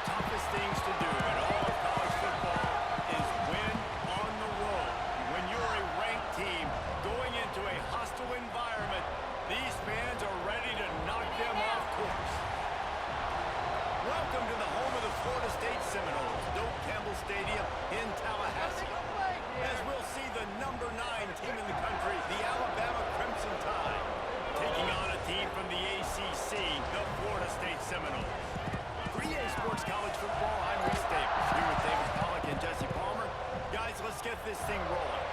toughest things to do in all of college football is win on the road. When you're a ranked team going into a hostile environment, these fans are ready to knock them off course. Welcome to the home of the Florida State Seminoles, Doak Campbell Stadium in Tallahassee. As we'll see the number 9 team in the country, the Alabama Crimson Tide, taking on a team from the ACC, the Florida State Seminoles. For EA Sports College Football, I'm Reese Davis, here with David Pollack and Jesse Palmer. Guys, let's get this thing rolling.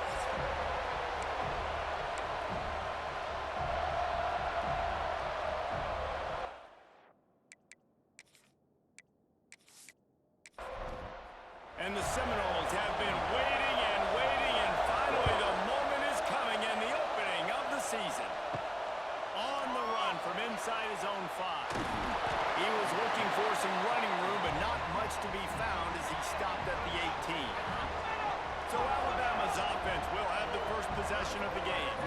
And the Seminoles have been waiting, and finally the moment is coming in the opening of the season. On the run from inside his own 5. He was looking for some running room, but not much to be found as he stopped at the 18. So Alabama's offense will have the first possession of the game.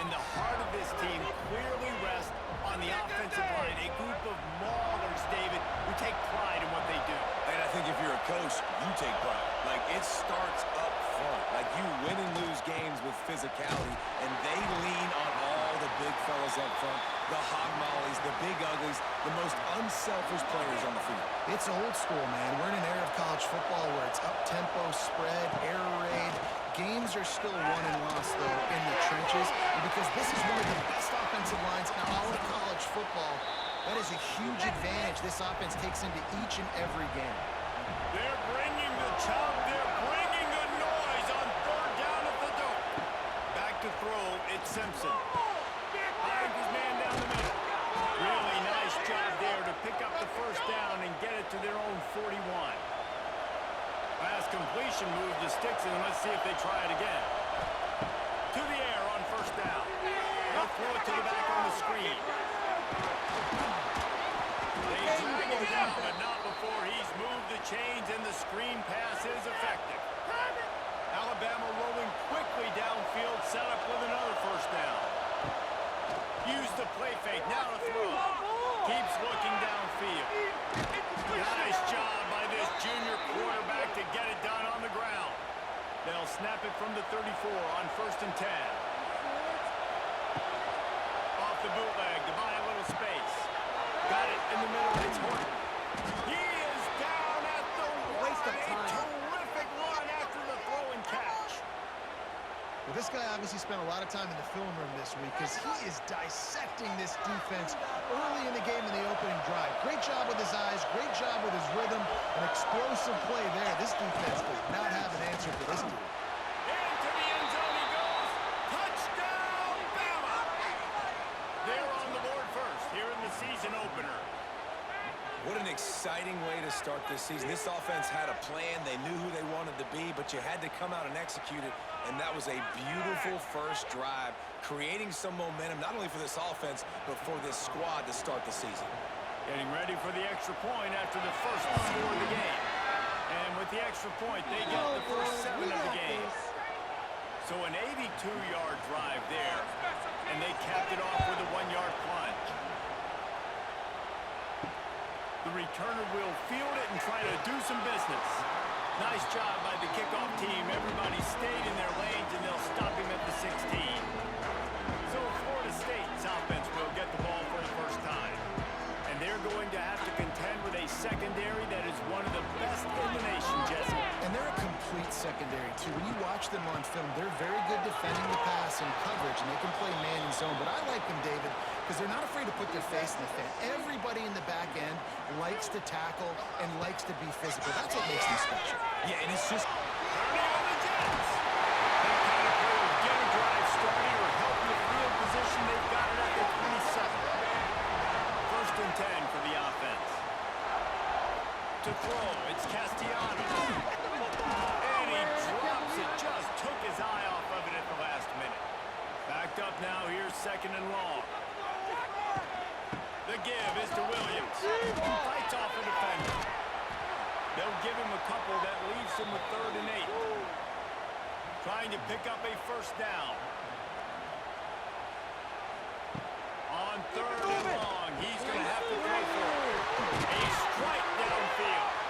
And the heart of this team clearly rests on the offensive line, a group of maulers, David, who take pride in what they do. And I think if you're a coach, you take pride. Like, it starts up front. Like, you win and lose games with physicality, and they lean on all the big fellas up front, the hog mollies, the big uglies, the most unselfish players on the field. It's old school, man. We're in an era of college football where it's up-tempo, spread, air raid. Games are still won and lost, though, in the trenches. And because this is one of the best offensive lines in all of college football, that is a huge advantage this offense takes into each and every game. They're bringing the chop. They're bringing the noise on 3rd down at the Doak. Back to throw, it's Simpson. Finds his man down the middle. Really nice job there to pick up the 1st down and get it to their own 41. Pass completion move to Sticks, and let's see if they try it again. To the air on 1st down. They'll throw it to the back on the screen. They drag him down, but not before he's moved the chains, and the screen pass is effective. Alabama rolling quickly downfield, set up with another 1st down. Use the play fake, now to throw. Keeps looking downfield. Nice job by this junior quarterback to get it done on the ground. They'll snap it from the 34 on 1st and 10. Off the bootleg to buy a little space. Got it in the middle. It's Horton. He is down at the waist of time. Terrific run after the throw and catch. Well, this guy obviously spent a lot of time in the film room this week because he is dissecting this defense early in the game in the opening drive. Great job with his eyes, great job with his rhythm, an explosive play there. This defense does not have an answer for this dude. Into the end zone he goes. Touchdown, Bama! They're on the board first here in the season opener. What an exciting way to start this season. This offense had a plan. They knew who they wanted to be, but you had to come out and execute it. And that was a beautiful first drive, creating some momentum, not only for this offense, but for this squad to start the season. Getting ready for the extra point after the first score of the game. And with the extra point, they get the first 7 of the game. So an 82-yard drive there, and they capped it off with a 1-yard plunge. The returner will field it and try to do some business. Nice job by the kickoff team. Everybody stayed in their lanes, and they'll stop him at the 16. So Florida State's offense will get the ball for the first time. And they're going to have to contend with a secondary that is one of the best in the nation, Jesse. And they're a complete secondary, too. When you watch them on film, they're very good defending the pass and coverage, and they can play man and zone. But I like them, David, because they're not afraid to put their face in the fan. Everybody in the back end likes to tackle and likes to be physical. That's what makes them special. Yeah, and it's just... Early on the Jets. That kind of play will get a drive started or help the field position. They've got it at the 27. 1st and 10 for the offense. To throw, it's Castellanos. And he drops it, just took his eye off of it at the last minute. Backed up now, here's 2nd and long. The give is to Williams. Fights off a defender. They'll give him a couple that leaves him with 3rd and 8. Trying to pick up a 1st down. On 3rd and long, he's going to have to throw for it. A strike downfield.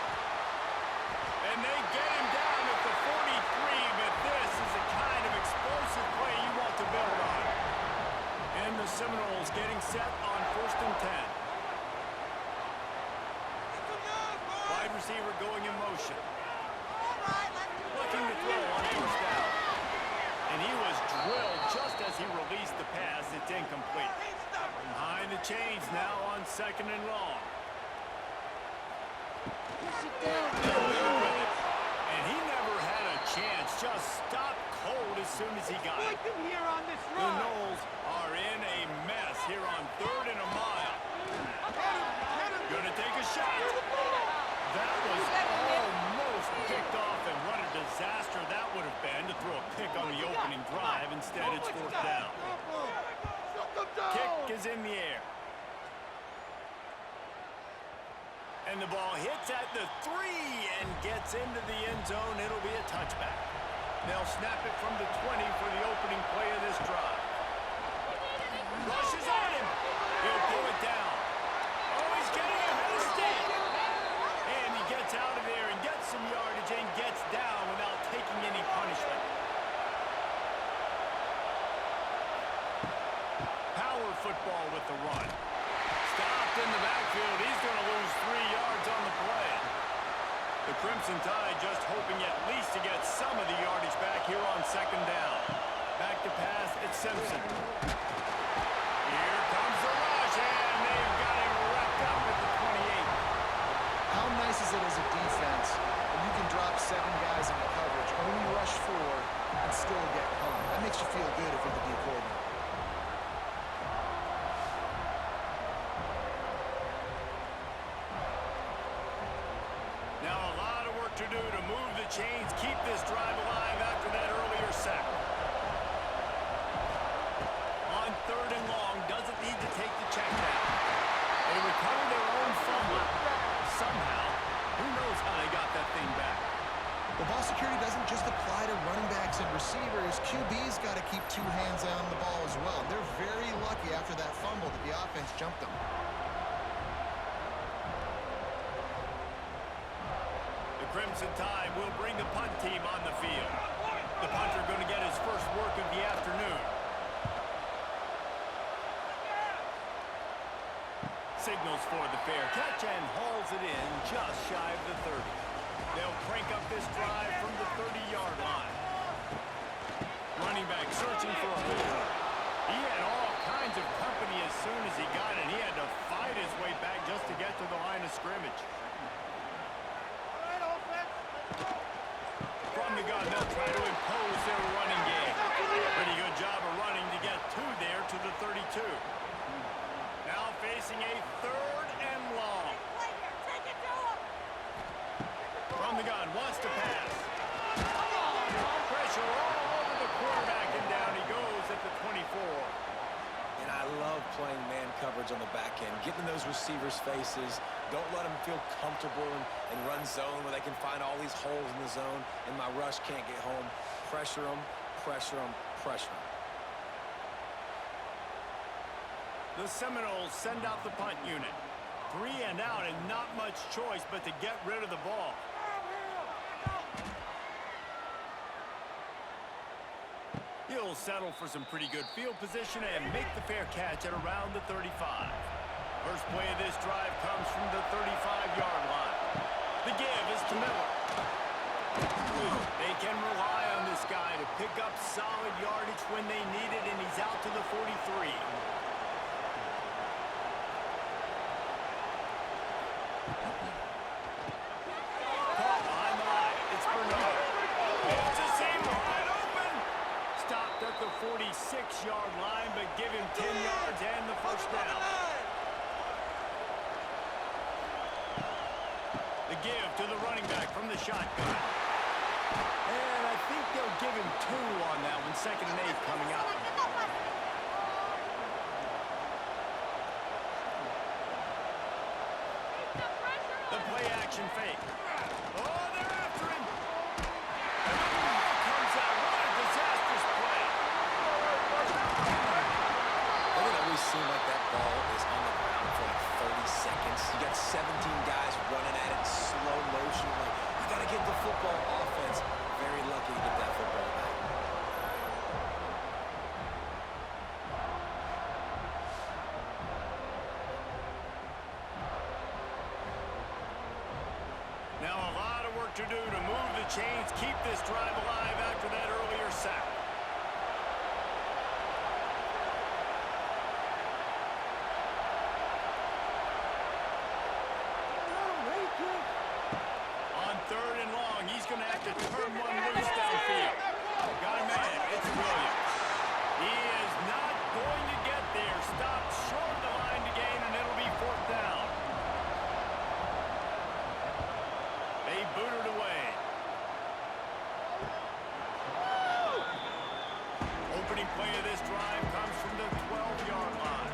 set on 1st and 10. Wide receiver going in motion. Looking to throw on 1st down. And he was drilled just as he released the pass. It's incomplete. Behind the chains now on 2nd and long. And he never had a chance. Just stopped cold as soon as he got it. The Noles are in a mess here on 3rd and a mile. Gonna take a shot. That was almost picked off, and what a disaster that would have been to throw a pick on the opening drive. Instead, it's 4th down. Kick is in the air. And the ball hits at the 3 and gets into the end zone. It'll be a touchback. They'll snap it from the 20 for the opening play of this drive. Rushes on him. He'll pull it down. Oh, he's getting ahead of steam. And he gets out of there and gets some yardage and gets down without taking any punishment. Power football with the run. Stopped in the backfield. He's going to lose 3 yards on the play. The Crimson Tide just hoping at least to get some of the yardage back here on 2nd down. Back to pass, it's Simpson. Here comes the rush, and they've got him wrapped up at the 28. How nice is it as a defense when you can drop 7 guys in the coverage, only rush 4, and still get home? That makes you feel good if you're the D coordinator. Now a lot of work to do to move the chains, keep this drive alive after that earlier sack. On 3rd and long, doesn't need to take the check down. They recover their own fumble. Somehow, who knows how they got that thing back. Well, ball security doesn't just apply to running backs and receivers. QB's got to keep 2 hands on the ball as well. They're very lucky after that fumble that the offense jumped them. The Crimson Tide will bring the punt team on the field. The punter going to get his first work of the afternoon. Signals for the fair catch and hauls it in just shy of the 30. They'll crank up this drive from the 30-yard line. Running back searching for a hole. He had all kinds of company as soon as he got it. He had to fight his way back just to get to the line of scrimmage. From the gun, they'll try to impose their running game. Pretty good job of running to get there to the 32. Now facing a 3rd and long. From the gun, wants to pass. Pressure all over the quarterback, and down he goes at the 24. And I love playing man coverage on the back end, getting in those receivers' faces. Don't let them feel comfortable and run zone where they can find all these holes in the zone, and my rush can't get home. Pressure them, pressure them, pressure them. The Seminoles send out the punt unit. 3 and out and not much choice but to get rid of the ball. He'll settle for some pretty good field position and make the fair catch at around the 35. First play of this drive comes from the 35-yard line. The give is to Miller. They can rely on this guy to pick up solid yardage when they need it, and he's out to the 43. Caught behind the line. It's Bernard. It's a seam wide open. Stopped at the 46-yard line, but give him 10 yards and the first down. The give to the running back from the shotgun. And I think they'll give him 2 on that one. 2nd and 8 coming up. The play action fake. Oh, they're after him. And the ball comes out. What a disastrous play. Doesn't it always seem like that ball is on the ground for like 30 seconds? You got 17 guys running at it in slow motion. Like, you got to get the football offense. Very lucky to get that. to do to move the chains, keep this drive alive after that earlier sack. On 3rd and long, he's going to have to turn one loose downfield. Got a man. It's Williams. He is not going to get there. Stopped short of the line to gain, and it'll be 4th down. They boot it away. Opening play of this drive comes from the 12-yard line.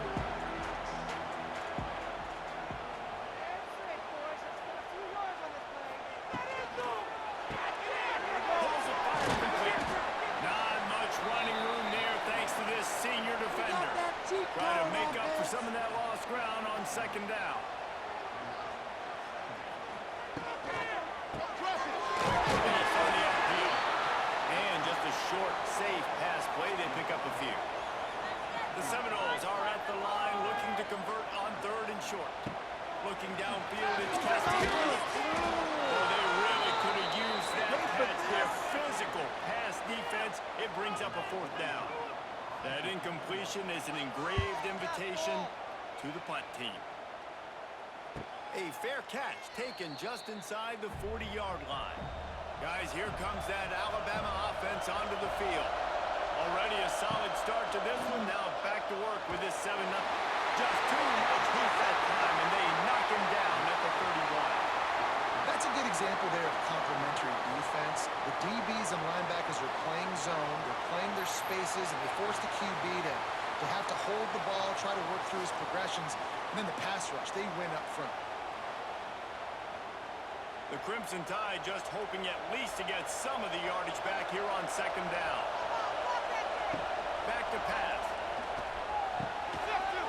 Pulls it fire complete. Not much running room there thanks to this senior defender. Try to make up for some of that lost ground on 2nd down. Pass on the upfield. And just a short, safe pass play. They pick up a few. The Seminoles are at the line looking to convert on 3rd and short. Looking downfield, it's Castellanos. Oh, they really could have used that pass. Their physical pass defense, it brings up a 4th down. That incompletion is an engraved invitation to the punt team. A fair catch taken just inside the 40-yard line. Guys, here comes that Alabama offense onto the field. Already a solid start to this one. Now back to work with this 7-0. Just too much heat that time, and they knock him down at the 31. That's a good example there of complementary defense. The DBs and linebackers are playing zone, they're playing their spaces, and they force the QB to have to hold the ball, try to work through his progressions, and then the pass rush, they win up front. The Crimson Tide just hoping at least to get some of the yardage back here on 2nd down. Back to pass.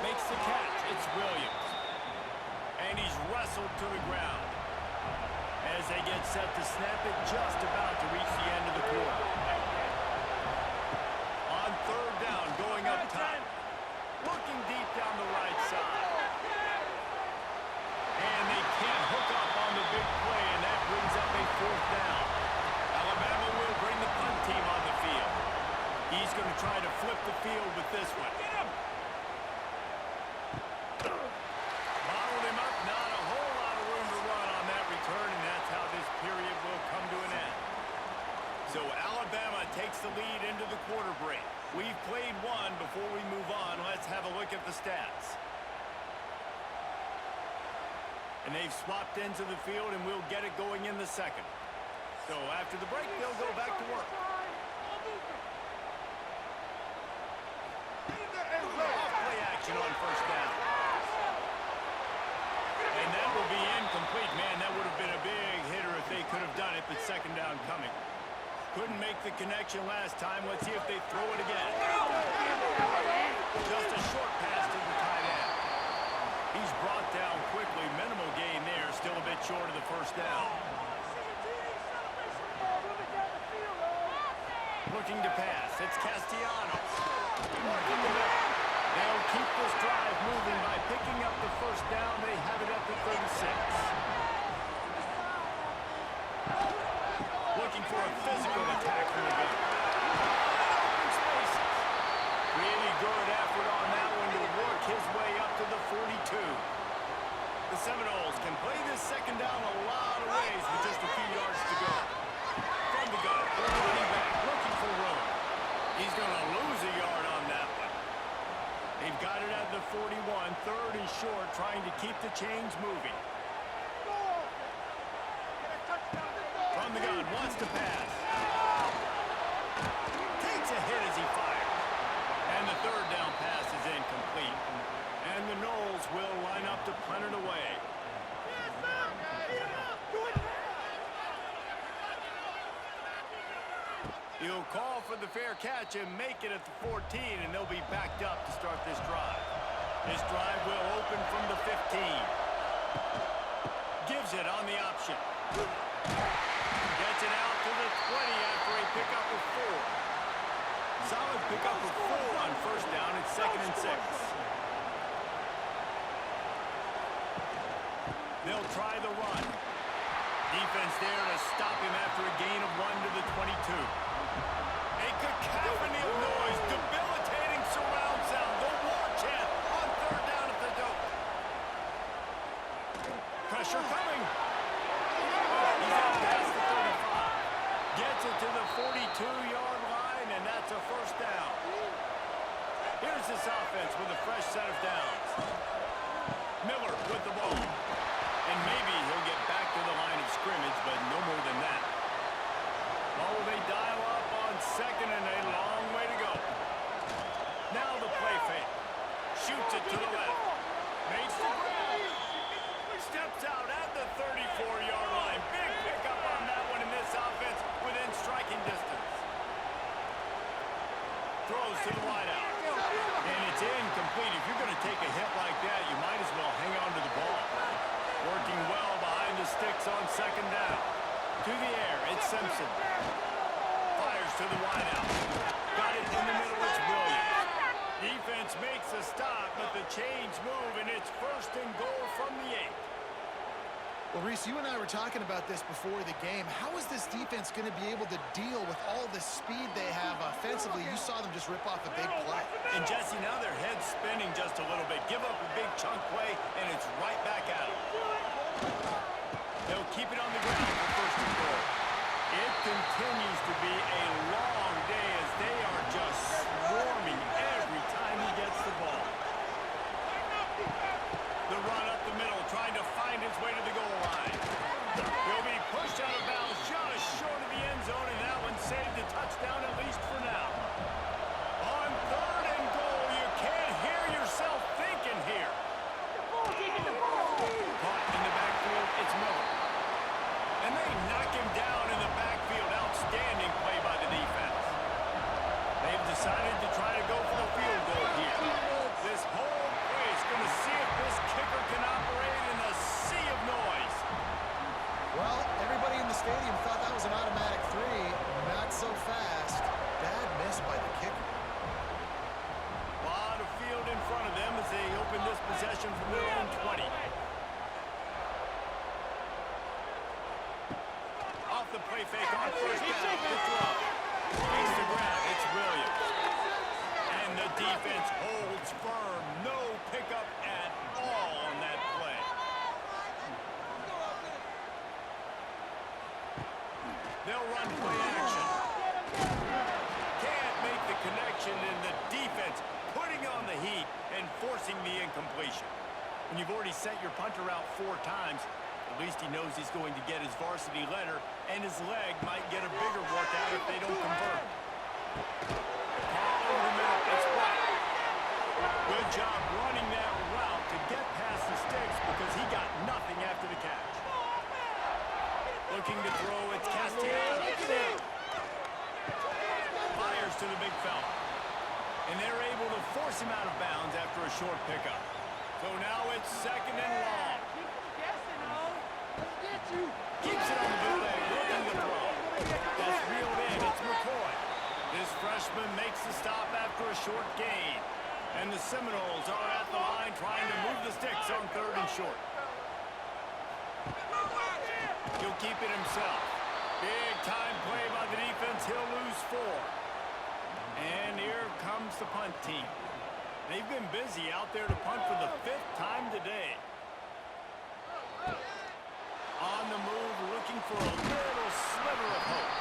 Makes the catch. It's Williams. And he's wrestled to the ground. As they get set to snap it, just about to reach the end of the quarter. On 3rd down, going up top. Looking deep down the right side. And they can't hook up on the big play, and that brings up a 4th down. Alabama will bring the punt team on the field. He's going to try to flip the field with this one. Bottled him up, not a whole lot of room to run on that return, and that's how this period will come to an end. So Alabama takes the lead into the quarter break. We've played one before we move on. Let's have a look at the stats. And they've swapped ends of the field, and we'll get it going in the 2nd. So after the break, they'll go back to work. Off-play action on 1st down. And that will be incomplete. Man, that would have been a big hitter if they could have done it, but 2nd down coming. Couldn't make the connection last time. Let's see if they throw it again. Just a short pass to the tight end. He's brought down quickly. Minimal gain there. Still a bit short of the 1st down. Looking to pass. It's Castellanos. They'll keep this drive moving by picking up the 1st down. They have it at the 36. Looking for a physical attack from the gun. Really good effort on that one to work his way up to the 42. The Seminoles can play this 2nd down a lot of ways with just a few yards to go. From the gun, running back, looking for room. He's going to lose a yard on that one. They've got it at the 41, 3rd and short, trying to keep the chains moving. From the gun, wants to pass. Takes a hit as he fires. And the 3rd down pass is incomplete. And the Noles will line up to punt it away. He'll call for the fair catch and make it at the 14, and they'll be backed up to start this drive. This drive will open from the 15. Gives it on the option. Gets it out to the 20 after a pickup of 4. Solid pickup of 4 on 1st down. It's 2nd and 6. They'll try the run. Defense there to stop him after a gain of 1 to the 22. A cacophony of noise, debilitating surround sound, the war chant on third down at the dope. Pressure coming. He's out past the 35. Gets it to the 42-yard line, and that's a first down. Here's this offense with a fresh set of downs. Miller with the ball. And maybe he'll get back to the line of scrimmage, but no more than that. Oh, they dial up on second and a long way to go. Now the play fake. Shoots it to the left. Makes the grab. Steps out at the 34-yard line. Big pickup on that one in this offense within striking distance. Throws to the wideout. And it's incomplete. If you're going to take a hit like that, you might as well hang on to the ball. Working well behind the sticks on second down. To the air, it's Simpson. Fires to the wideout. Got it in the middle, it's Williams. Defense makes a stop, but the chains move, and it's first and goal from the 8. Well, Reese, you and I were talking about this before the game. How is this defense going to be able to deal with all the speed they have offensively? You saw them just rip off a big play. And, Jesse, now their head's spinning just a little bit. Give up a big chunk play, and it's right back at them. They'll keep it on the ground for first and goal. It continues to be a long day as they are just swarming every time he gets the ball. The run up the middle, trying to find his way to the goal line. He'll be pushed out of bounds just short of the end zone, and that one saved a touchdown at least for now. On third and goal, you can't hear yourself thinking here. Caught in the backfield, it's Miller. And they knock him down in the backfield. Outstanding play by the defense. They've decided to try to go for the field goal here. This whole place going to see if this kicker can operate in a sea of noise. Well, everybody in the stadium thought that was an automatic 3. Not so fast. Bad miss by the kicker. A lot of field in front of them as they open this possession from their own 20. Off the play fake on first down. The throw. Makes the grab. It's Williams. And the defense holds firm. No pickup at all on that play. They'll run play action. Can't make the connection, and the defense putting on the heat and forcing the incompletion. When you've already sent your punter out 4 times, at least he knows he's going to get his varsity letter, and his leg might get a bigger workout if they don't convert. Over the middle, it's White. Good job running that route to get past the sticks because he got nothing after the catch. Looking to throw, it's Castellanos. Fires to the big fella. And they're able to force him out of bounds after a short pickup. So now it's second and long. Keeps it on the bootleg, looking to throw. That's reeled in, it's McCoy. This freshman makes the stop after a short gain. And the Seminoles are at the line trying to move the sticks on third and short. He'll keep it himself. Big time play by the defense. He'll lose 4. And here comes the punt team. They've been busy out there to punt for the 5th time today. On the move, looking for a little sliver of hope.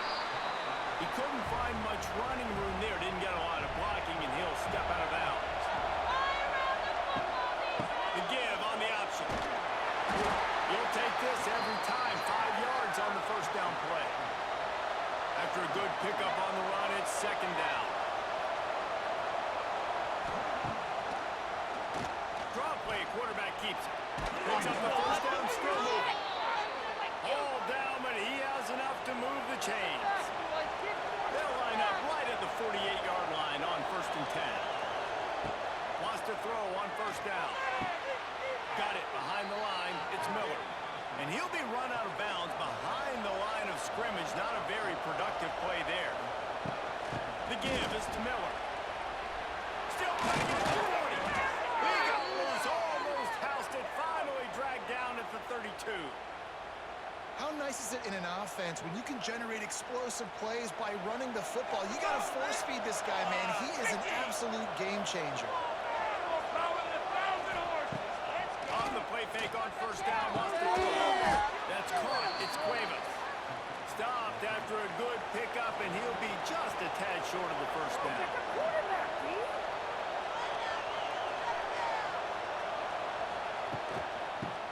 He couldn't find much running room there. Didn't get a lot of blocking, and he'll step out of bounds. The give on the option. He'll take this every time. 5 yards on the first down play. After a good pickup on the run, it's second down. Draw play, quarterback keeps it. Picks up the first down, still moving. All down, but he has enough to move the chains. They'll line up right at the 48-yard line on first and 10. Wants to throw on first down. Got it behind the line. It's Miller. And he'll be run out of bounds behind the line of scrimmage. Not a very productive play there. offense, when you can generate explosive plays by running the football, you got to force feed this guy, man. He is an absolute game changer. On the play fake on first down, wants to throw. That's caught. It's Cuevas. Stopped after a good pickup, and he'll be just a tad short of the first down.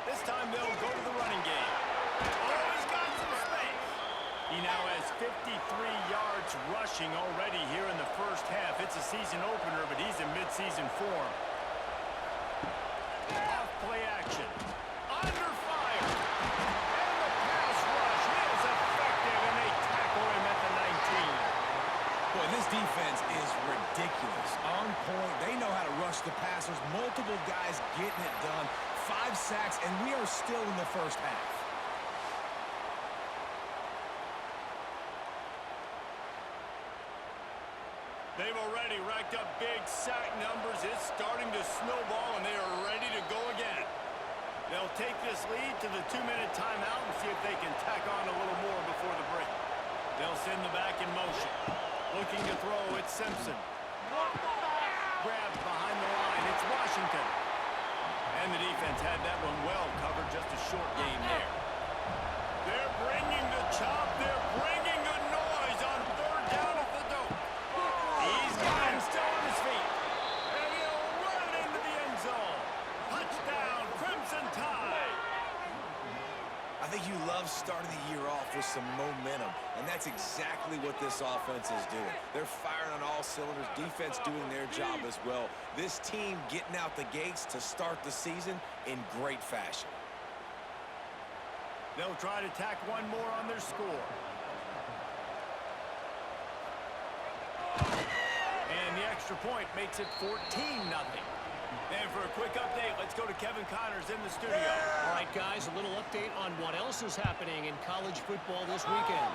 This time they'll go to the running game. Oh, he's got some space. He now has 53 yards rushing already here in the first half. It's a season opener, but he's in midseason form. Off play action. Under fire. And the pass rush is effective, and they tackle him at the 19. Boy, this defense is ridiculous. On point. They know how to rush the passers. Multiple guys getting it done. 5 sacks, and we are still in the first half. They've already racked up big sack numbers. It's starting to snowball, and they are ready to go again. They'll take this lead to the 2-minute timeout and see if they can tack on a little more before the break. They'll send the back in motion. Looking to throw, it's Simpson. Grabbed behind the line, it's Washington. And the defense had that one well covered, just a short game there. They're bringing the chop, they're bringing the noise on third down at the dope. He's got him still on his feet. And he'll run it into the end zone. Touchdown, Crimson Tide. I think you love starting the year off with some momentum, and that's exactly what this offense is doing. They're firing on all cylinders, defense doing their job as well. This team getting out the gates to start the season in great fashion. They'll try to tack one more on their score. And the extra point makes it 14-0. And for a quick update, let's go to Kevin Connors in the studio. All right, guys, a little update on what else is happening in college football this weekend.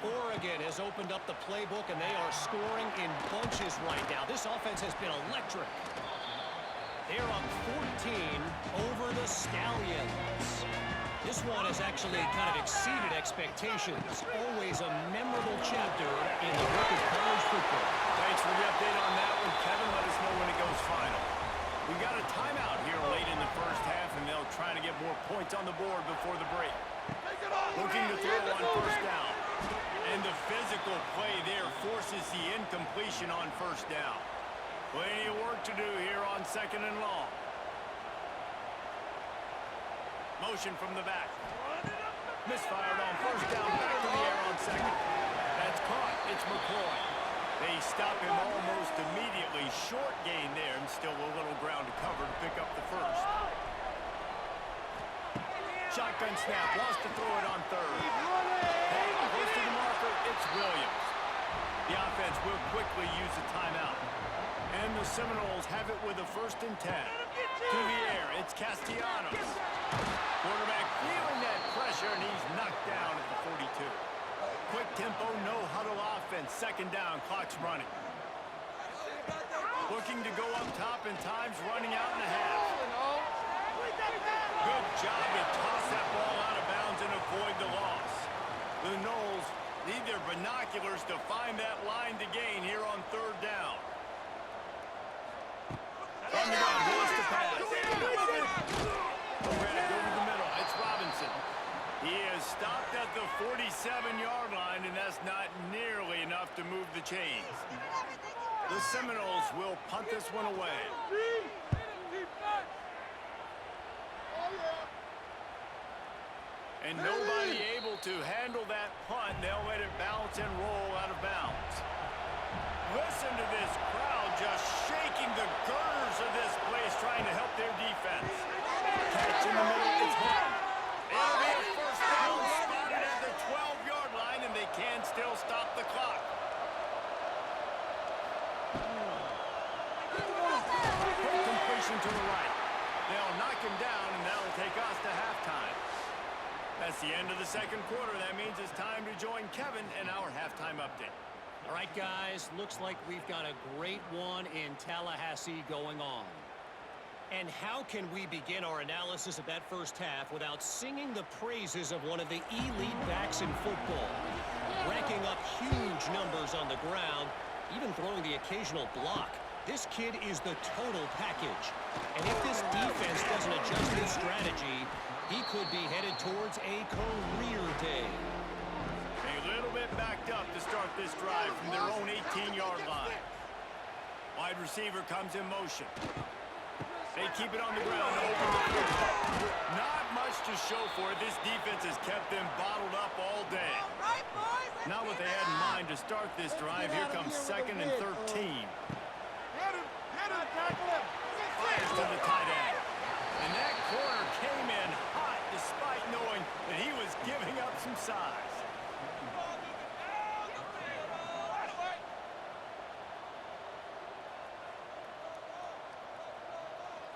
Oregon has opened up the playbook, and they are scoring in bunches right now. This offense has been electric. They're up 14 over the Stallions. This one has actually kind of exceeded expectations. Always a memorable chapter in the book of college football. Thanks for the update on that one, Kevin. Let us know when it goes final. We got a timeout here late in the first half, and they'll try to get more points on the board before the break. Looking to throw on first down. And the physical play there forces the incompletion on first down. Plenty of work to do here on second and long. Motion from the back. Misfired on first down, back to the air on second. That's caught. It's McCoy. They stop him almost immediately. Short gain there, and still a little ground to cover to pick up the first. Shotgun snap, wants to throw it on third. Hey, close to the marker, it's Williams. The offense will quickly use a timeout. And the Seminoles have it with a 1st and 10. To the air, it's Castellanos. Quarterback feeling that pressure, and he's knocked down at the 42. Quick tempo, no huddle offense. 2nd down, clock's running. Looking to go up top, and time's running out in the half. Good job to toss that ball out of bounds and avoid the loss. The Noles need their binoculars to find that line to gain here on 3rd down. On the ground, wants to pass. Overhead, over the middle. It's Robinson. He is stopped at the 47-yard line, and that's not nearly enough to move the chains. The Seminoles will punt this one away. And nobody able to handle that punt. They'll let it bounce and roll out of bounds. Listen to this crowd just shaking the girders of this place, trying to help their defense. Catch in the middle, it's home. It'll be a first down, spotted at the 12-yard line, and they can still stop the clock. Quick completion to the right. They'll knock him down, and that'll take us to halftime. That's the end of the 2nd quarter. That means it's time to join Kevin in our halftime update. All right, guys, looks like we've got a great one in Tallahassee going on. And how can we begin our analysis of that first half without singing the praises of one of the elite backs in football? Racking up huge numbers on the ground, even throwing the occasional block. This kid is the total package. And if this defense doesn't adjust his strategy, he could be headed towards a career day. A little bit backed up to start this drive from their own 18-yard line. Wide receiver comes in motion. They keep it on the ground. Open the field. Not much to show for it. This defense has kept them bottled up all day. Not what they had in mind to start this drive. Here comes 2nd and 13. Fires to the tight end. And that corner came in hot despite knowing that he was giving up some size.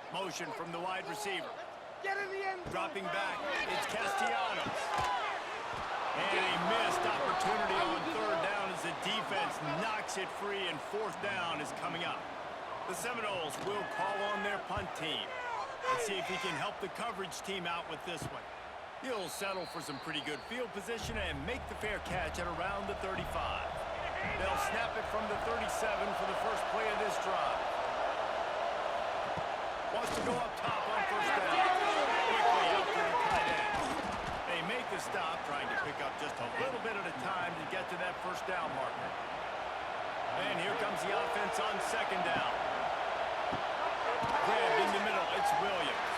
Motion from the wide receiver. Dropping back, it's Castellanos. And a missed opportunity on 3rd down as the defense knocks it free, and 4th down is coming up. The Seminoles will call on their punt team. Let's see if he can help the coverage team out with this one. He'll settle for some pretty good field position and make the fair catch at around the 35. They'll snap it from the 37 for the first play of this drive. Wants to go up top on 1st down. Quickly out to the tight end. They make the stop, trying to pick up just a little bit at a time to get to that 1st down marker. And here comes the offense on 2nd down. Grabbed in the middle, it's Williams.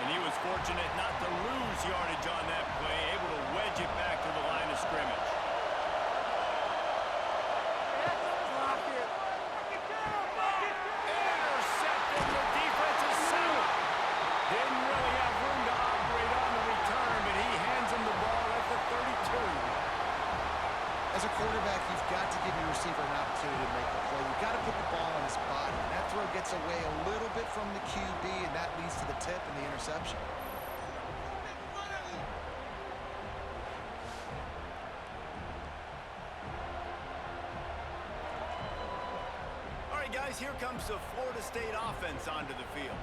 And he was fortunate not to lose yardage on that play, able to wedge it back to the line of scrimmage. As a quarterback, you've got to give your receiver an opportunity to make the play. You've got to put the ball on his body. And that throw gets away a little bit from the QB, and that leads to the tip and the interception. All right, guys, here comes the Florida State offense onto the field.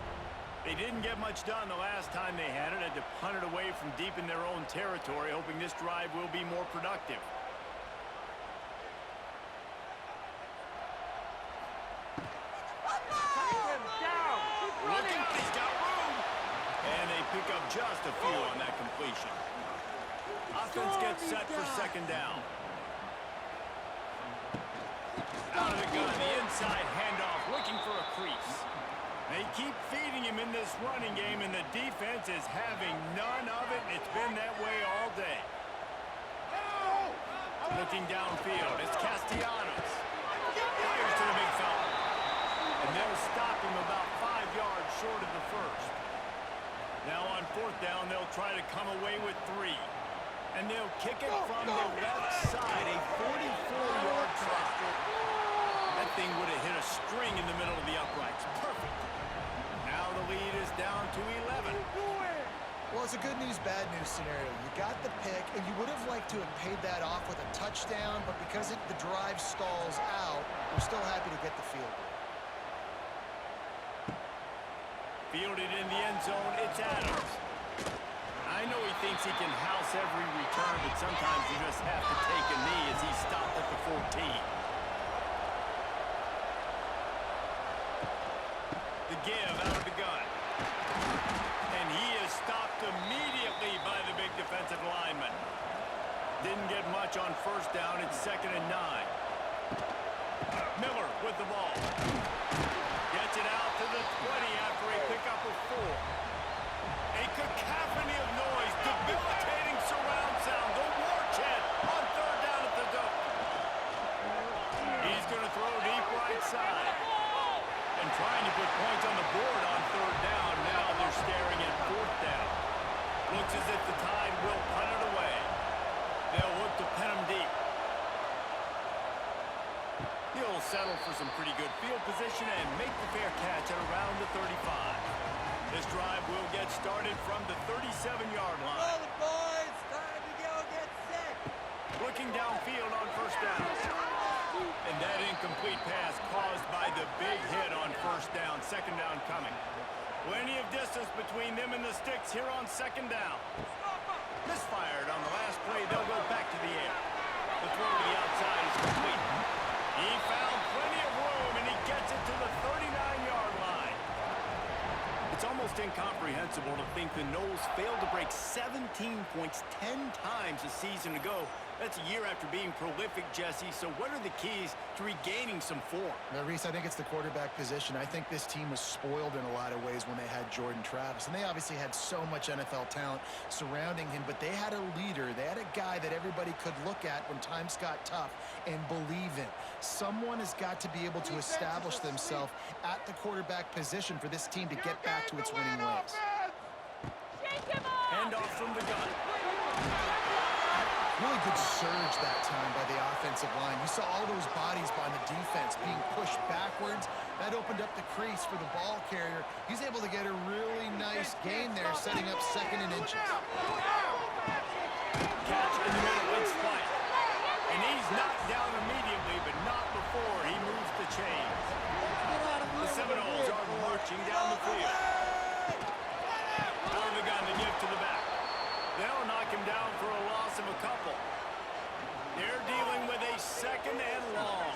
They didn't get much done the last time they had it. Had to punt it away from deep in their own territory, hoping this drive will be more productive. Pick up just a few on that completion. Offense gets set for 2nd down. Out of the gun, the inside handoff, looking for a crease. They keep feeding him in this running game, and the defense is having none of it, and it's been that way all day. Looking downfield, it's Castellanos. Fires to the big fella. And they'll stop him about 5 yards short of the 1st. Now on 4th down, they'll try to come away with 3. And they'll kick it from the left side, a 44-yard try. That thing would have hit a string in the middle of the uprights. Perfect. Now the lead is down to 11. Well, it's a good news, bad news scenario. You got the pick, and you would have liked to have paid that off with a touchdown, but because the drive stalls out, we're still happy to get the field goal. Fielded in the end zone, it's Adams. I know he thinks he can house every return, but sometimes you just have to take a knee as he stopped at the 14. The give out of the gun. And he is stopped immediately by the big defensive lineman. Didn't get much on 1st down, it's 2nd and 9. Miller with the ball. Gets it out to the 20 after a pickup of 4. A cacophony of noise, debilitating surround sound. The war chant on 3rd down at the dope. He's going to throw deep right side. And trying to put points on the board on 3rd down. Now they're staring at 4th down. Looks as if the Tide will punt it away. They'll look to pin him deep. He'll settle for some pretty good field position and make the fair catch at around the 35. This drive will get started from the 37-yard line. Roll it, boys. Time to go get set. Looking downfield on 1st down. And that incomplete pass caused by the big hit on first down. Second down coming. Plenty of distance between them and the sticks here on second down. Misfired on the last play. They'll go back to the air. The throw to the outside is complete. He found plenty of room, and he gets it to the 39-yard line. It's almost incomprehensible to think the Noles failed to break 17 points 10 times a season ago. That's a year after being prolific, Jesse. So what are the keys to regaining some form? Now, Reese, I think it's the quarterback position. I think this team was spoiled in a lot of ways when they had Jordan Travis. And they obviously had so much NFL talent surrounding him, but they had a leader. They had a guy that everybody could look at when times got tough and believe in. Someone has got to be able to establish themselves at the quarterback position for this team to get back to its winning ways. Hand off from the gun. Really good surge that time by the offensive line. You saw all those bodies by the defense being pushed backwards. That opened up the crease for the ball carrier. He's able to get a really nice gain there, setting up second and inches. Catch in the middle, it's flight. And he's knocked down immediately, but not before he moves the chains. The Seminoles are marching down the field. Out of the gun to give to the back. They'll knock him down for a loss of a couple. They're dealing with a second and long.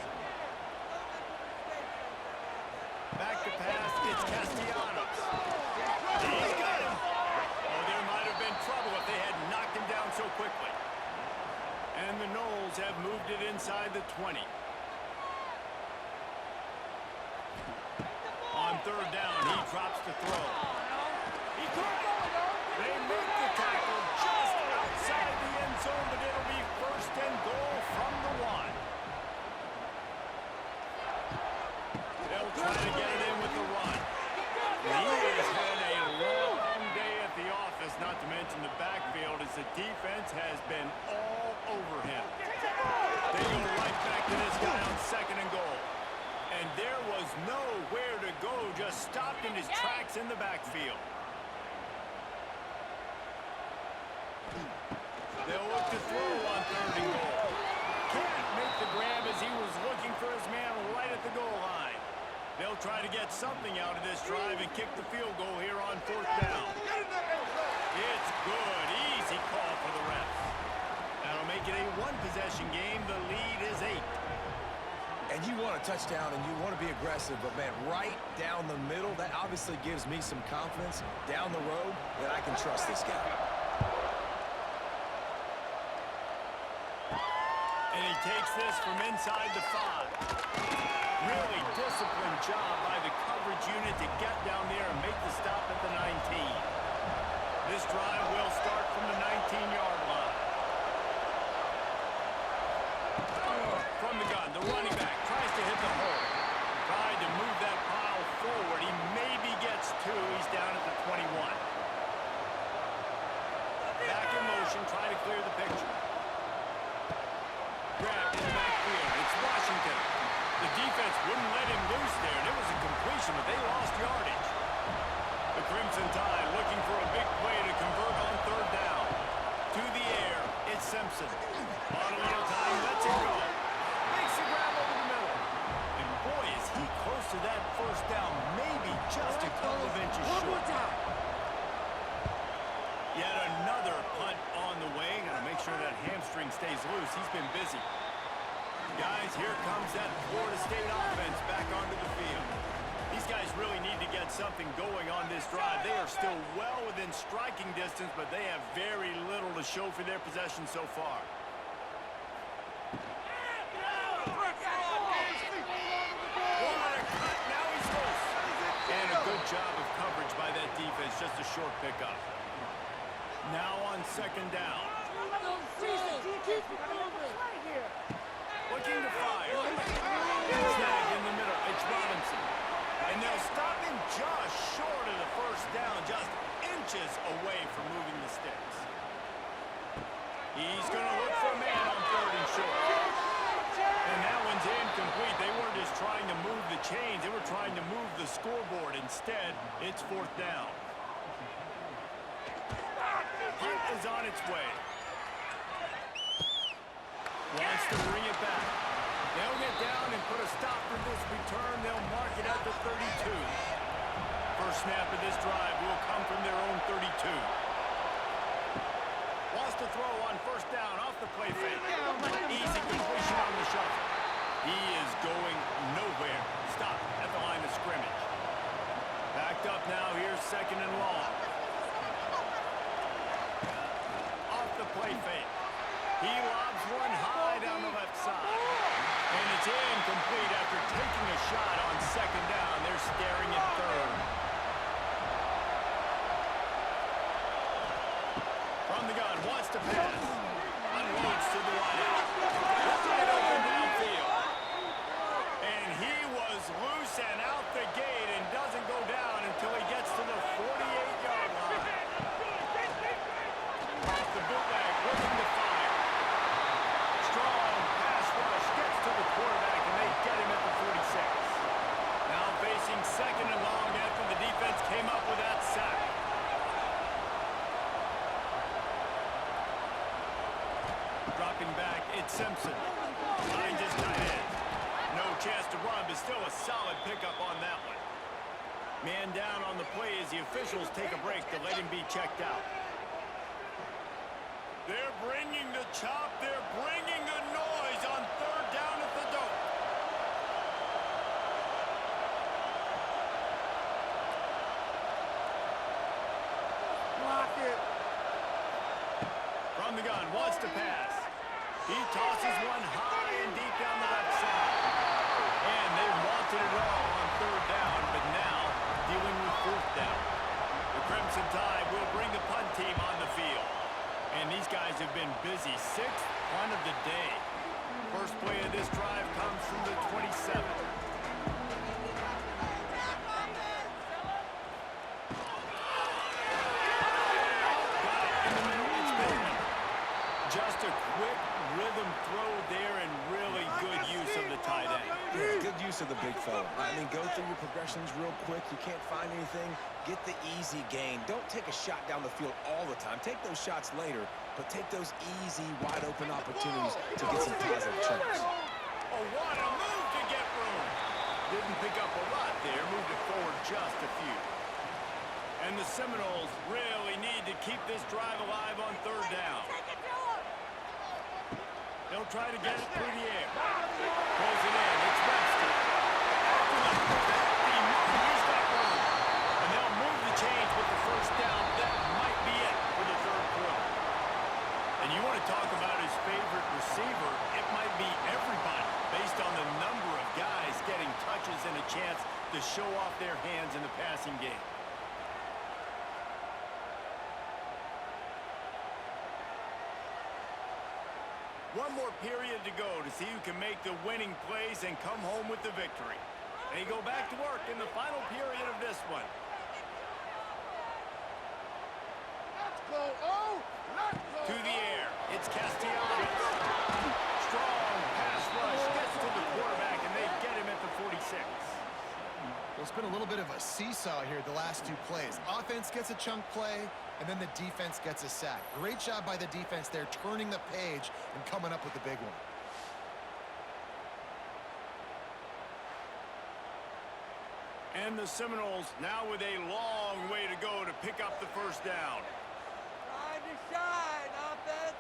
Back to pass, it's Castellanos. He's got him. Oh, there might have been trouble if they had knocked him down so quickly. And the Noles have moved it inside the 20. On third down, he drops to throw. He caught it. They make the tackle just outside the end zone, but it'll be first and goal from the 1. They'll try to get it in with the run. He has had a long day at the office, not to mention the backfield, as the defense has been all over him. They go right back to this guy on second and goal. And there was nowhere to go, just stopped in his tracks in the backfield. They'll look to throw on third and goal. Can't make the grab as he was looking for his man right at the goal line. They'll try to get something out of this drive and kick the field goal here on fourth down. It's good. Easy call for the refs. That'll make it a one-possession game. The lead is 8. And you want a touchdown and you want to be aggressive, but man, right down the middle, that obviously gives me some confidence down the road that I can trust this guy. And he takes this from inside the 5. Really disciplined job by the coverage unit to get down there and make the stop at the 19. This drive will start from the 19-yard line. From the gun, the running back tries to hit the hole. Tried to move that pile forward. He maybe gets 2. He's down at the 21. Back in motion, trying to clear the picture. Grabbed in the backfield. It's Washington. The defense wouldn't let him loose there, and it was a completion, but they lost yardage. The Crimson Tide looking for a big play to convert on third down. To the air, it's Simpson. On a little time, lets it go. Makes the grab over the middle. And boy, is he close to that first down, maybe just a couple of inches short. Yet another punt on the way. Got to make sure that hamstring stays loose. He's been busy. Guys, here comes that Florida State offense back onto the field. These guys really need to get something going on this drive. They are still well within striking distance, but they have very little to show for their possession so far. What a cut. Now he's loose. And a good job of coverage by that defense. Just a short pickup. Now on second down. Looking to fire. Snag in the middle. It's Robinson. And they'll stop him just short of the first down, just inches away from moving the sticks. He's going to look for a man on third and short. And that one's incomplete. They weren't just trying to move the chains. They were trying to move the scoreboard. Instead, it's fourth down. Punt is on its way. Wants to bring it back. They'll get down and put a stop for this return. They'll mark it at the 32. First snap of this drive will come from their own 32. Wants to throw on first down off the play fake. Easy completion on the shuffle. He is going nowhere. Stop at the line of scrimmage. Backed up now. Here's second and long. Off the play fake. He lobs one high down the left side. And it's incomplete after taking a shot on second down. They're staring at third. From the gun, wants to pass. Unloads to the right. Wide open downfield. And he was loose and out the gate and doesn't go down until he gets to the 48-yard line. Off the bootleg, looking to fire. Strong pass rush gets to the quarterback, and they get him at the 46. Now facing second and long after the defense came up with that sack. Dropping back, it's Simpson. Finds his tight end. No chance to run, but still a solid pickup on that one. Man down on the play as the officials take a break to let him be checked out. They're bringing the chop. They're bringing the noise on third down at the dome. Block it. From the gun, wants to pass. He tosses one high and deep down the left side. And they wanted it all on third down, but now dealing with fourth down. The Crimson Tide will bring the punt team on the field. And these guys have been busy. Sixth punt of the day. First play of this drive comes from the 27. Just a quick rhythm throw there and really good use of the tight end. Yeah, good use of the big fella. I mean, go through your progressions real quick. You can't find anything. Get the easy gain. Don't take a shot down the field all the time. Take those shots later, but take those easy, wide-open opportunities to get some positive chunks. Oh, what a move to get room. Didn't pick up a lot there. Moved it forward just a few. And the Seminoles really need to keep this drive alive on third down. They'll try to get it through the air. Pulls it in. It's Webster. After the he's got room. And they'll move the chains with the first down. That might be it for the third quarter. And you want to talk about his favorite receiver, it might be everybody based on the number of guys getting touches and a chance to show off their hands in the passing game. One more period to go to see who can make the winning plays and come home with the victory. They go back to work in the final period of this one. Let's go. Oh, let's go. To the air, it's Castellanos. Strong pass rush gets to the quarterback, and they get him at the 46. Well, it's been a little bit of a seesaw here the last two plays. Offense gets a chunk play, and then the defense gets a sack. Great job by the defense there, turning the page and coming up with the big one. And the Seminoles now with a long way to go to pick up the first down. Time to shine, offense.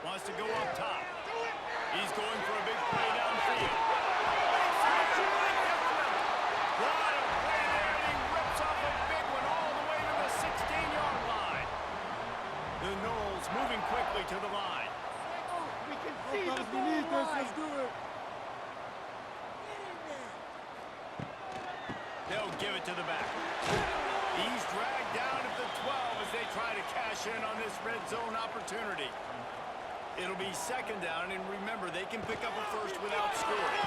Wants to go up top. He's going for a big play downfield. What a play there, and he rips off a big one all the way to the 16-yard line. The Noles moving quickly to the line. We can see the goal line. Let's do it. They'll give it to the back. He's dragged down at the 12 as they try to cash in on this red zone opportunity. It'll be second down, and remember, they can pick up a first without scoring.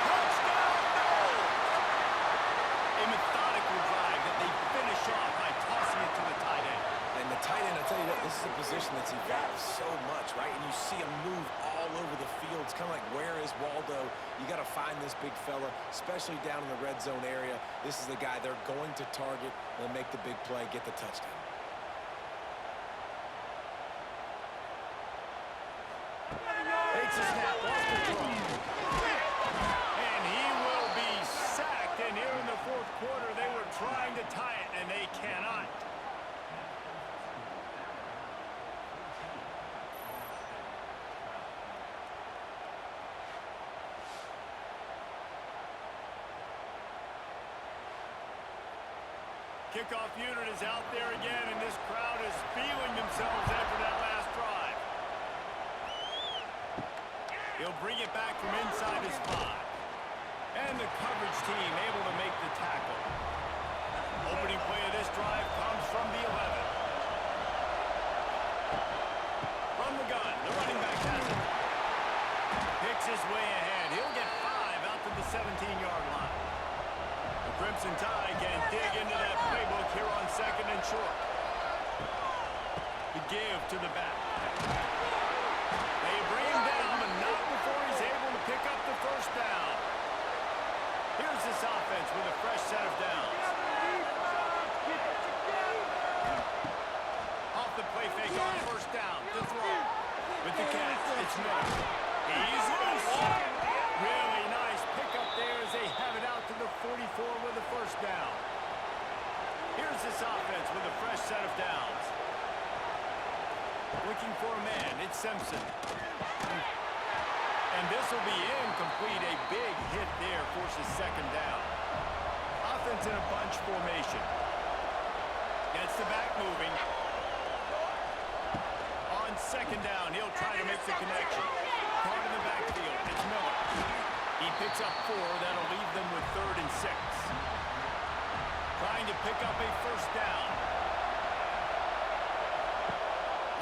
Touchdown, Noles! A methodical drive that they finish off by tossing it to the tight end. And the tight end, I'll tell you what, this is a position that's evolved so much, right? And you see him move all over the field. It's kind of like, where is Waldo? You got to find this big fella, especially down in the red zone area. This is the guy they're going to target and make the big play, get the touchdown. the snap, off the throw. And he will be sacked. And here in the fourth quarter, they were trying to tie it, and they cannot. Kickoff unit is out there again, and this crowd is feeling themselves after that last drive. He'll bring it back from inside his 5. And the coverage team able to make the tackle. Opening play of this drive comes from the 11. From the gun, the running back has it. Picks his way ahead. He'll get 5 out to the 17-yard line. The Crimson Tide can dig into that playbook here on 2nd and short. The give to the back. They bring him down, but not before he's able to pick up the first down. Here's this offense with a fresh set of downs. Off the play fake on first down. To throw. With the catch, it's Miller. He's loose. Really nice pickup there as they have it out to the 44 with the first down. Here's this offense with a fresh set of downs. Looking for a man. It's Simpson. And this will be incomplete. A big hit there forces 2nd down. Offense in a bunch formation. Gets the back moving. On 2nd down, he'll try to make the connection. Caught in the backfield. It's Miller. He picks up 4. That'll leave them with 3rd and 6. Trying to pick up a first down.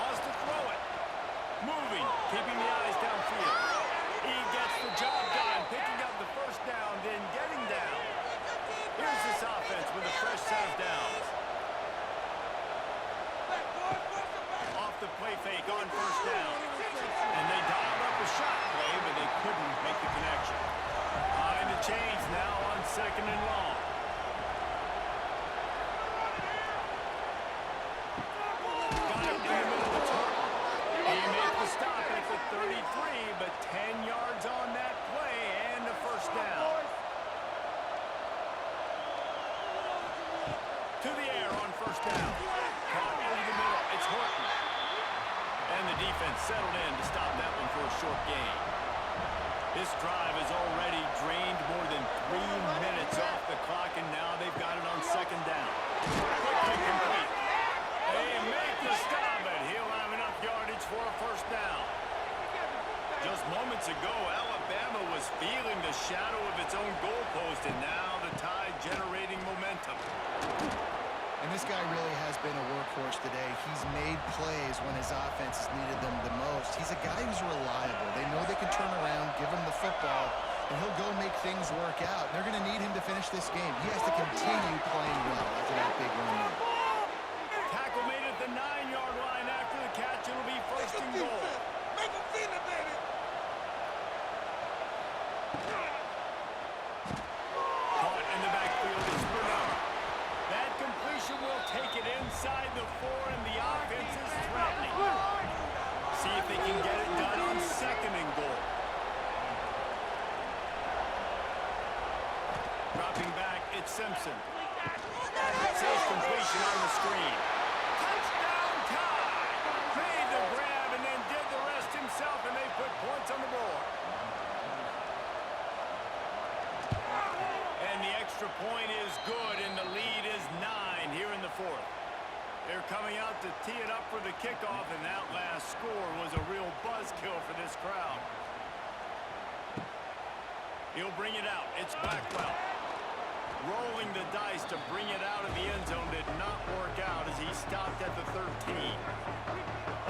Wants to throw it. Moving. Keeping the eyes downfield. He gets the job done. Picking up the first down, then getting down. Here's this offense with a fresh set of downs. Off the play fake on first down. And they dialed up a shot play, but they couldn't make the connection. Behind the chains now on 2nd and long. Got it in the middle of the turn. He made the stop at the 33, but 10 yards on that play and a first down. To the air on first down. Caught over the middle. It's Horton. And the defense settled in to stop that one for a short gain. This drive has already drained more than 3 minutes off the clock, and now they've got it on 2nd down. Quickly complete. They make the stop, but he'll have enough yardage for a first down. Just moments ago, Alabama was feeling the shadow of its own goalpost, and now the Tide generating momentum. And this guy really has been a workhorse today. He's made plays when his offense has needed them the most. He's a guy who's reliable. They know they can turn around, give him the football, and he'll go make things work out. They're going to need him to finish this game. He has to continue playing well after that big run there. Tackle made at the 9-yard line after the catch. It'll be 1st and goal. Make him feel it, baby. Caught in the backfield is Bernard. That completion will take it inside the 4, and the offense is threatening. See if they can get it done on 2nd and goal. Dropping back, it's Simpson. Safe completion on the screen. Touchdown Tide! Made the grab and then did the rest himself, and they put points on the board. And the extra point is good, and the lead is 9 here in the 4th. They're coming out to tee it up for the kickoff, and that last score was a real buzzkill for this crowd. He'll bring it out. It's Blackwell. Rolling the dice to bring it out of the end zone did not work out as he stopped at the 13.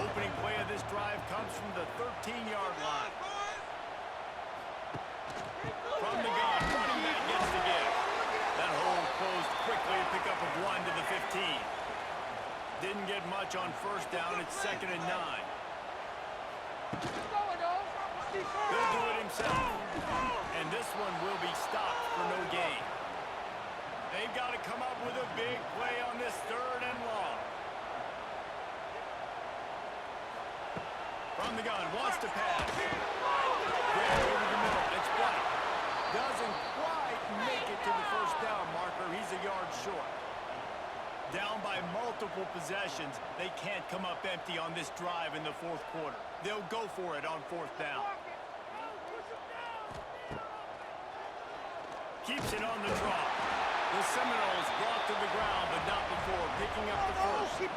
Opening play of this drive comes from the 13-yard line. From the gun, running back gets the give. That hole closed quickly, a pickup of 1 to the 15. Didn't get much on first down. It's 2nd and 9. He'll do it himself. And this one will be stopped for no gain. They've got to come up with a big play on this 3rd and long. From From the gun, wants to pass. Grab over the middle. It's White. Doesn't quite make it to the first down marker. He's a yard short. Down by multiple possessions. They can't come up empty on this drive in the fourth quarter. They'll go for it on fourth down. Keeps it on the draw. The Seminoles brought to the ground, but not before picking up the first.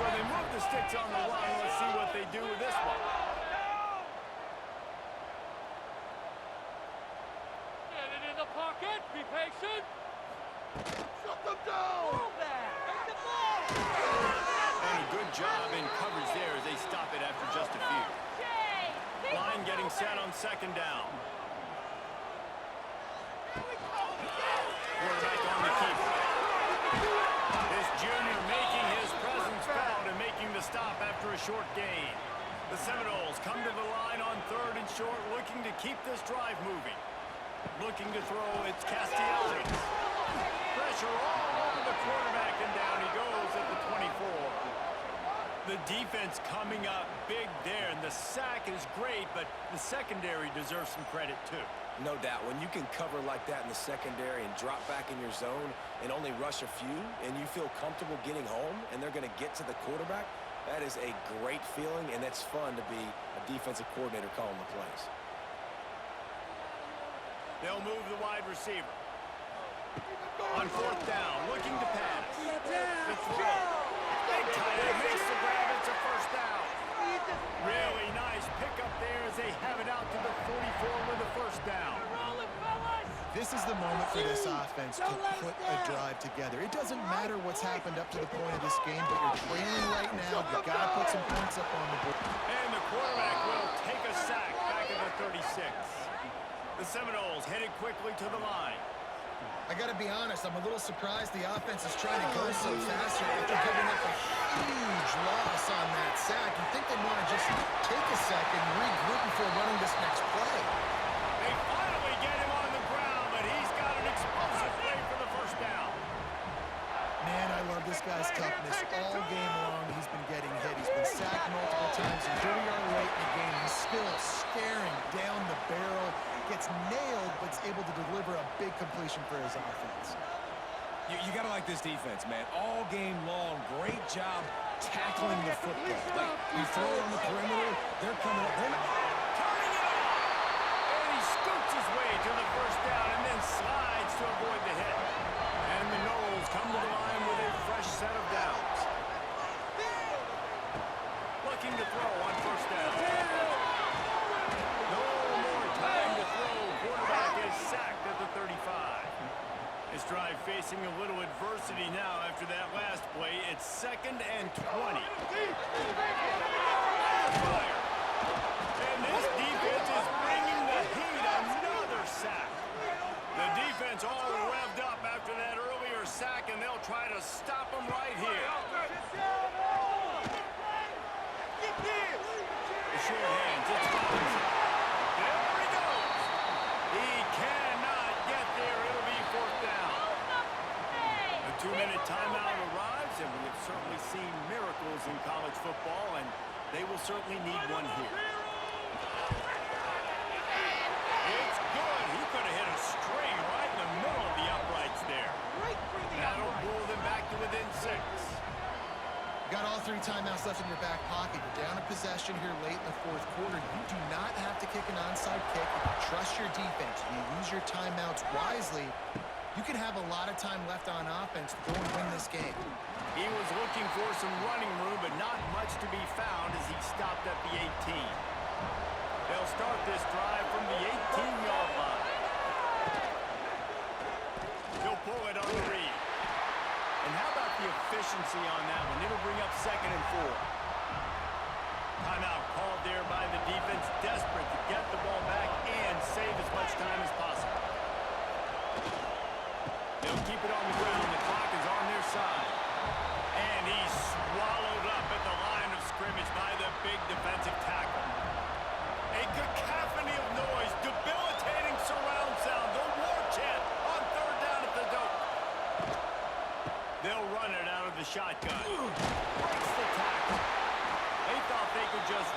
So they move the sticks on the run. Let's see what they do with this one. Get it in the pocket. Be patient. Shut them down. And a good job in coverage there as they stop it after just a few. Line getting set on second down. Quarterback on the keeper. This junior making his presence felt and making the stop after a short gain. The Seminoles come to the line on third and short, looking to keep this drive moving. Looking to throw, it's Castellanos. Pressure all over the quarterback, and down he goes at the 24. The defense coming up big there, and the sack is great, but the secondary deserves some credit too. No doubt. When you can cover like that in the secondary and drop back in your zone and only rush a few, and you feel comfortable getting home, and they're going to get to the quarterback, that is a great feeling, and it's fun to be a defensive coordinator calling the plays. They'll move the wide receiver. On fourth down, looking to pass. The throw. Big tight end makes the grab. It's a first down. Really nice pickup there as they have it out to the 44 with a first down. This is the moment for this offense to put a drive together. It doesn't matter what's happened up to the point of this game, but you're trailing right now. You've got to put some points up on the board. And the quarterback will take a sack back at the 36. The Seminoles headed quickly to the line. I got to be honest, I'm a little surprised the offense is trying to go so fast here after giving up a huge loss on that sack. You'd think they'd want to just take a second and regroup before running this next play. They finally get him on the ground, but he's got an explosive play for the first down. Man, I love this guy's toughness. All game long, he's been getting hit. He's been sacked multiple times, and here we are late in the game. He's still staring down the barrel. Gets nailed, but is able to deliver a big completion for his offense. You got to like this defense, man. All game long, great job tackling the football. Like, you throw it on the perimeter, they're coming up. They're not Turning it up. And he scoots his way to the first down and then slides to avoid the hit. And the Noles come to the line with a fresh set of downs. Looking to throw on first down. No more time to throw. Quarterback is sacked at the 35. This drive facing a little adversity now after that last play. It's 2nd and 20. Fire. And this defense is bringing the heat. Another sack. The defense all revved up after that earlier sack, and they'll try to stop them right here. The short hands. It's Robinson. There he goes. He cannot get there. It'll be fourth down. A 2-minute timeout arrives, and we have certainly seen miracles in college football, and they will certainly need one here. It's good. He could have hit a string right in the middle of the uprights there. That'll pull them back to within 6. Got all 3 timeouts left in your back pocket. You're down a possession here late in the fourth quarter. You do not have to kick an onside kick. You trust your defense. You use your timeouts wisely. You can have a lot of time left on offense to go and win this game. He was looking for some running room, but not much to be found as he stopped at the 18. They'll start this drive from the 18-yard line. He'll pull it on the read. And how about the efficiency on that one? It'll bring up 2nd and 4. Timeout called there by the defense, desperate to get the ball back and save as much time as possible. They'll keep it on the ground. The clock is on their side. And he's swallowed up at the line of scrimmage by the big defensive tackle. A cacophony of noise, debilitating surround sound, the war chant on third down at the dope. They'll run it out of the shotgun. Breaks the tackle. They thought they could just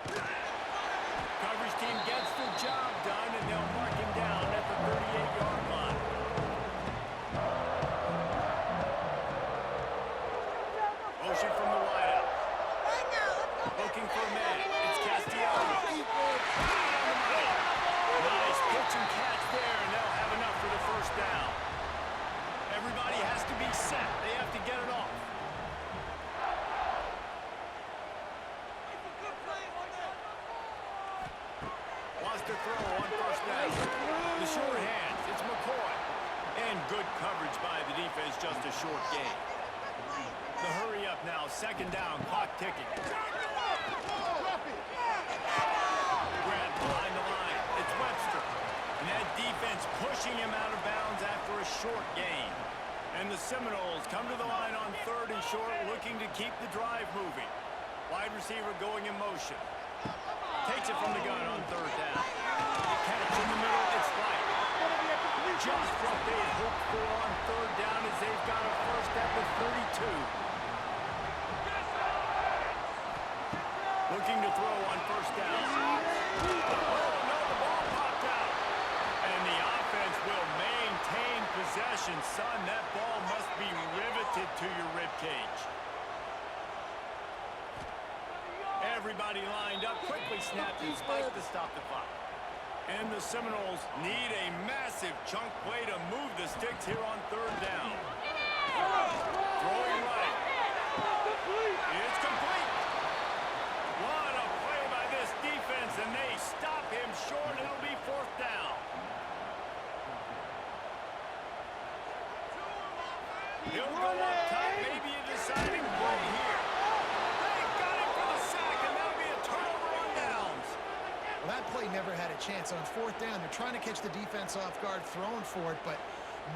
Coverage team gets the job done, and they'll mark him down at the 38-yard line. Motion from the wideout. Looking for a man. It's Castellanos. Nice pitch and catch there, and they'll have enough for the first down. Everybody has to be set. They have to get it off. Wants to throw on first down. The short hands. It's McCoy. And good coverage by the defense, just a short gain. The hurry up now, second down, clock ticking. Grant behind the line. It's Webster. And that defense pushing him out of bounds after a short gain. And the Seminoles come to the line on third and short, looking to keep the drive moving. Wide receiver going in motion. Takes it from the gun on third down. Catch in the middle, it's Light. Just what they had hoped for on third down as they've got a first at the 32. Looking to throw on first down. Oh, no, the ball popped out. And the offense will maintain possession. Son, that ball must be riveted to your ribcage. Everybody lined up, quickly snapped and spiked to stop the clock. And the Seminoles need a massive chunk play to move the sticks here on third down. Throwing right. It's complete. What a play by this defense, and they stop him short. It'll be fourth down. He'll go up top, maybe a deciding play here. They got him for the sack, and that'll be a turnover on downs. Well, that play never had a chance. On fourth down, they're trying to catch the defense off guard, throwing for it, but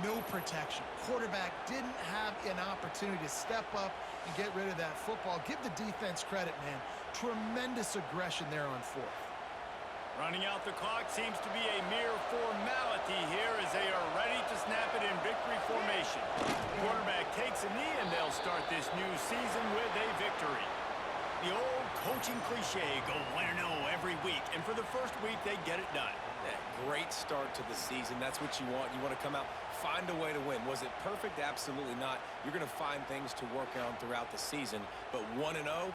no protection. Quarterback didn't have an opportunity to step up and get rid of that football. Give the defense credit, man. Tremendous aggression there on fourth. Running out the clock seems to be a mere formality here as they are ready to snap it in victory formation. Quarterback takes a knee, and they'll start this new season with a victory. The old coaching cliche, go 1-0 every week, and for the first week, they get it done. Yeah, great start to the season. That's what you want. You want to come out, find a way to win. Was it perfect? Absolutely not. You're going to find things to work on throughout the season, but 1-0,